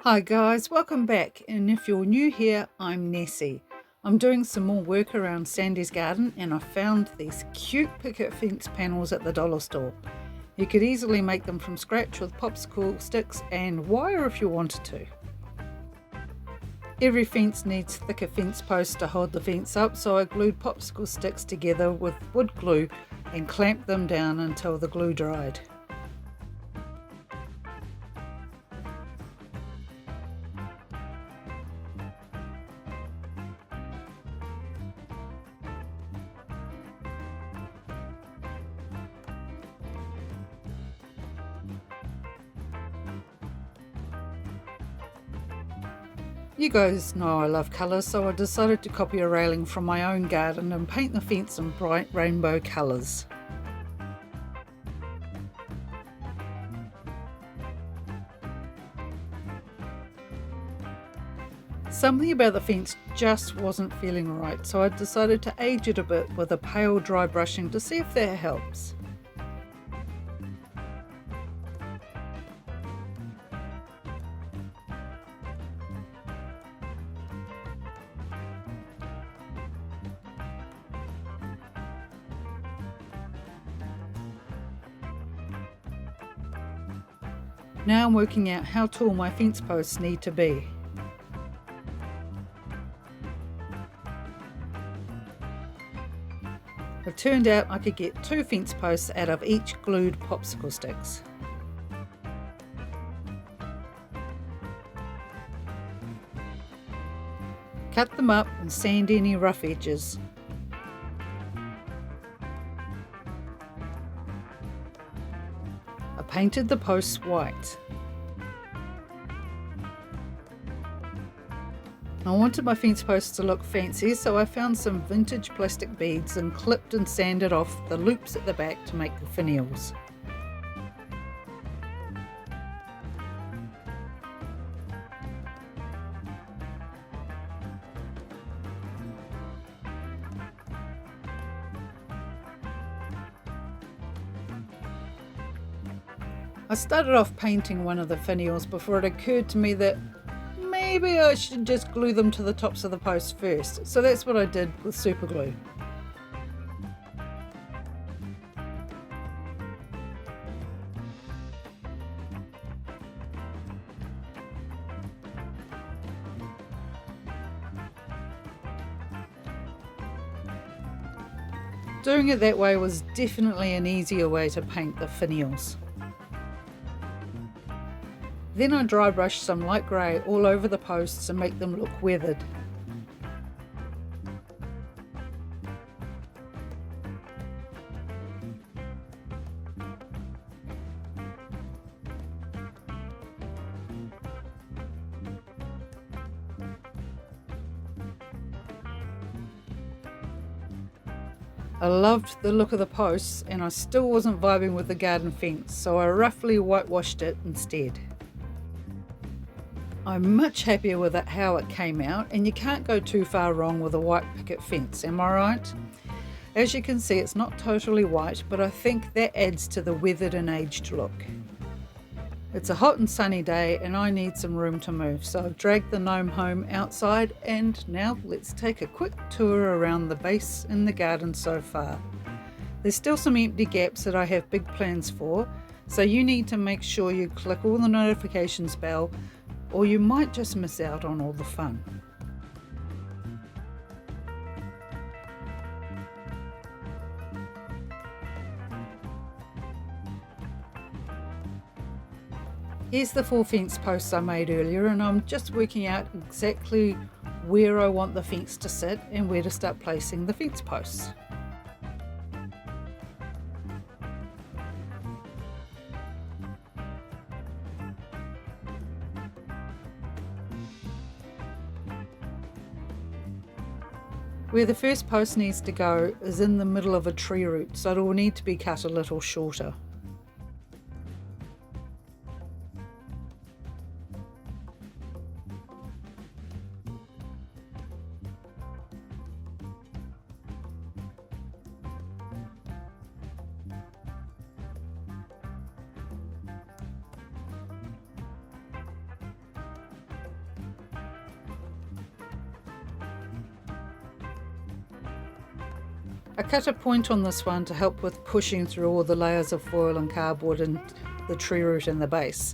Hi guys, welcome back, and if you're new here, I'm Nessie. I'm doing some more work around Sandy's garden and I found these cute picket fence panels at the dollar store. You could easily make them from scratch with popsicle sticks and wire if you wanted to. Every fence needs thicker fence posts to hold the fence up, so I glued popsicle sticks together with wood glue and clamped them down until the glue dried. You guys know I love colours, so I decided to copy a railing from my own garden and paint the fence in bright rainbow colours. Something about the fence just wasn't feeling right, so I decided to age it a bit with a pale dry brushing to see if that helps. Now I'm working out how tall my fence posts need to be. It turned out I could get 2 fence posts out of each glued popsicle sticks. Cut them up and sand any rough edges. I painted the posts white. I wanted my fence posts to look fancy, so I found some vintage plastic beads and clipped and sanded off the loops at the back to make the finials. I started off painting one of the finials before it occurred to me that maybe I should just glue them to the tops of the posts first, so that's what I did with super glue. Doing it that way was definitely an easier way to paint the finials. Then I dry brushed some light grey all over the posts and make them look weathered. I loved the look of the posts and I still wasn't vibing with the garden fence, so I roughly whitewashed it instead. I'm much happier with it how it came out, and you can't go too far wrong with a white picket fence, am I right? As you can see, it's not totally white, but I think that adds to the weathered and aged look. It's a hot and sunny day and I need some room to move, so I've dragged the gnome home outside, and now let's take a quick tour around the base in the garden so far. There's still some empty gaps that I have big plans for, so you need to make sure you click all the notifications bell or you might just miss out on all the fun. Here's the 4 fence posts I made earlier, and I'm just working out exactly where I want the fence to sit and where to start placing the fence posts. Where the first post needs to go is in the middle of a tree root, so it will need to be cut a little shorter. I cut a point on this one to help with pushing through all the layers of foil and cardboard and the tree root in the base.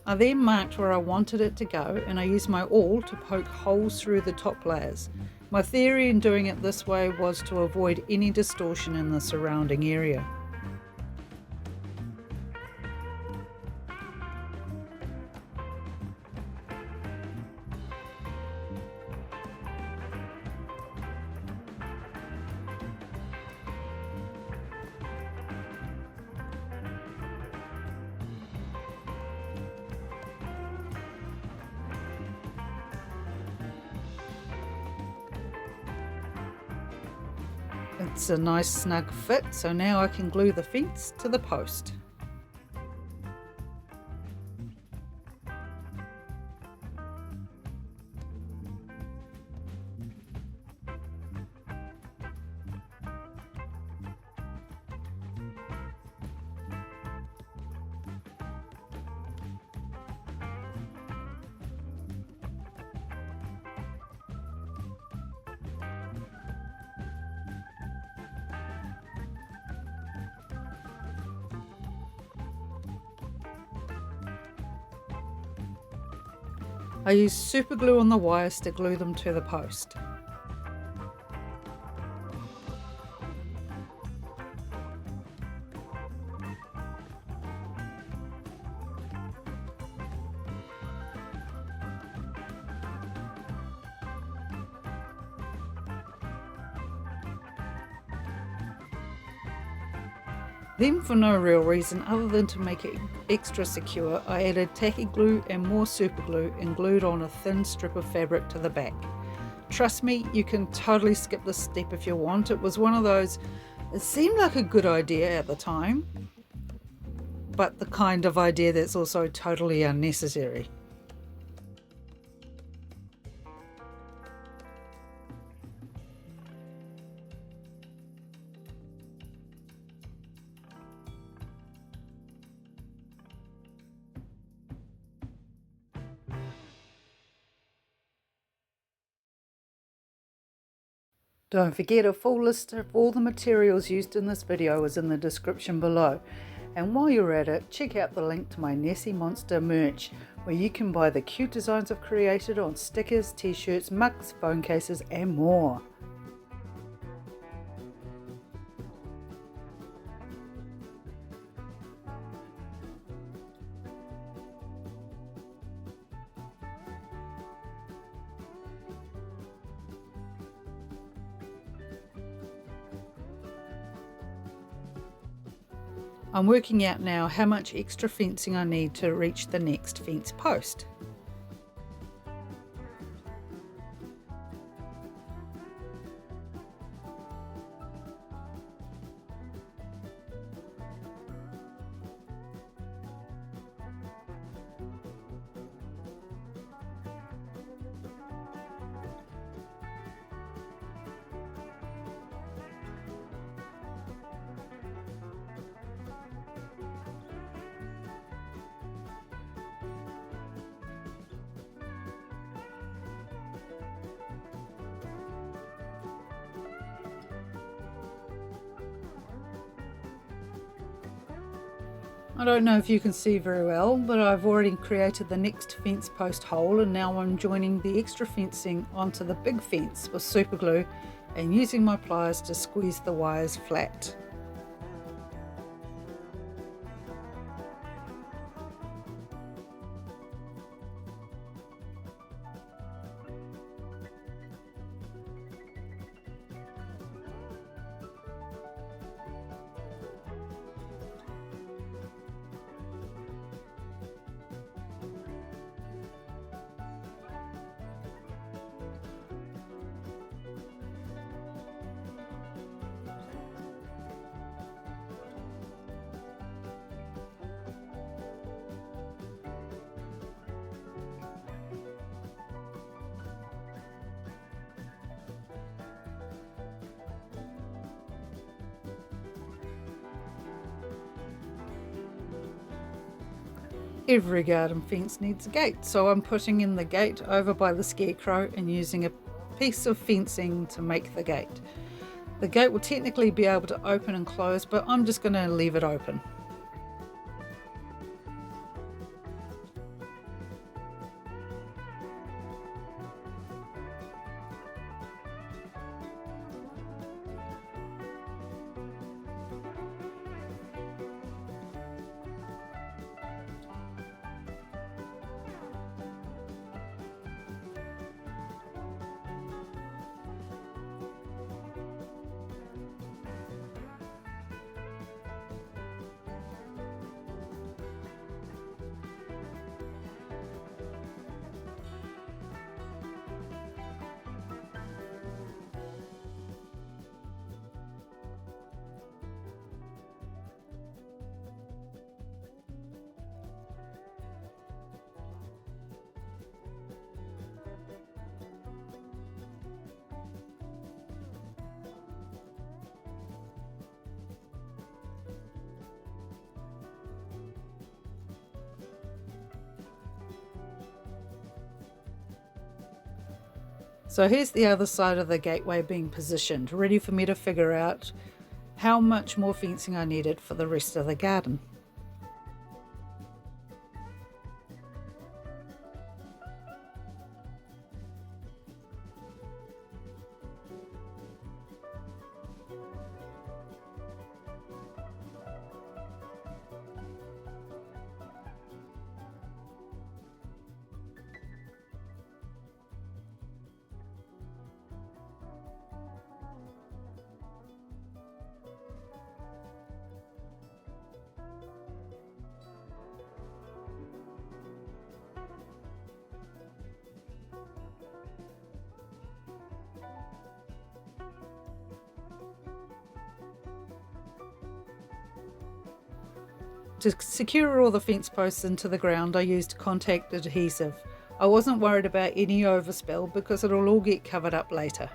I then marked where I wanted it to go, and I used my awl to poke holes through the top layers. My theory in doing it this way was to avoid any distortion in the surrounding area. It's a nice snug fit, so now I can glue the fence to the post. I use super glue on the wires to glue them to the post. Then, for no real reason other than to make it extra secure, I added tacky glue and more super glue and glued on a thin strip of fabric to the back. Trust me, you can totally skip this step if you want. It was one of those, it seemed like a good idea at the time, but the kind of idea that's also totally unnecessary. Don't forget, a full list of all the materials used in this video is in the description below. And while you're at it, check out the link to my Nessie Monster merch, where you can buy the cute designs I've created on stickers, t-shirts, mugs, phone cases and more. I'm working out now how much extra fencing I need to reach the next fence post. I don't know if you can see very well, but I've already created the next fence post hole, and now I'm joining the extra fencing onto the big fence with super glue and using my pliers to squeeze the wires flat. Every garden fence needs a gate, so I'm putting in the gate over by the scarecrow and using a piece of fencing to make the gate. The gate will technically be able to open and close, but I'm just going to leave it open. So here's the other side of the gateway being positioned, ready for me to figure out how much more fencing I needed for the rest of the garden. To secure all the fence posts into the ground, I used contact adhesive. I wasn't worried about any overspill because it'll all get covered up later.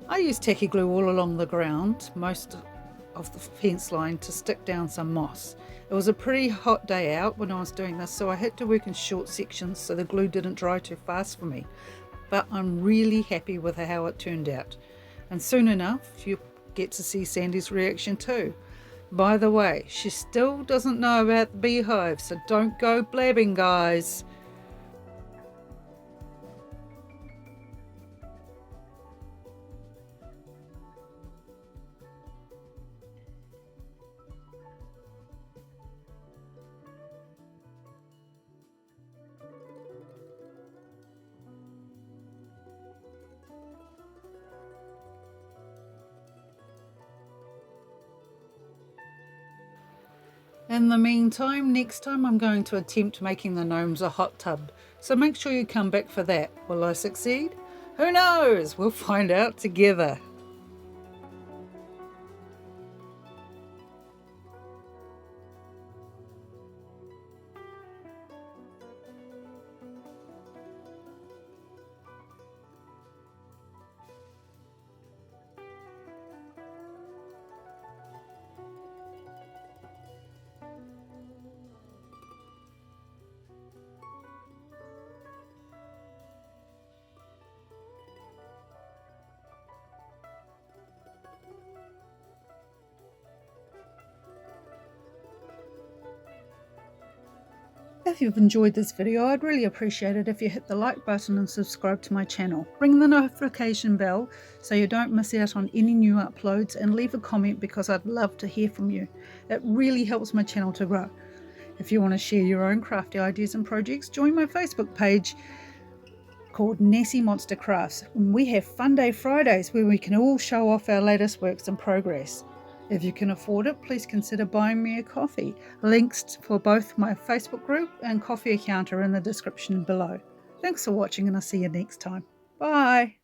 I used tacky glue all along the ground, most of the fence line, to stick down some moss. It was a pretty hot day out when I was doing this, so I had to work in short sections so the glue didn't dry too fast for me. But I'm really happy with how it turned out. And soon enough, you'll get to see Sandy's reaction too. By the way, she still doesn't know about the beehive, so don't go blabbing, guys. In the meantime, next time I'm going to attempt making the gnomes a hot tub, so make sure you come back for that. Will I succeed? Who knows? We'll find out together. If you've enjoyed this video, I'd really appreciate it if you hit the like button and subscribe to my channel. Ring the notification bell so you don't miss out on any new uploads, and leave a comment because I'd love to hear from you. It really helps my channel to grow. If you want to share your own crafty ideas and projects, join my Facebook page called Nessie Monster Crafts. We have Fun Day Fridays where we can all show off our latest works in progress. If you can afford it, please consider buying me a coffee. Links for both my Facebook group and coffee account are in the description below. Thanks for watching, and I'll see you next time. Bye!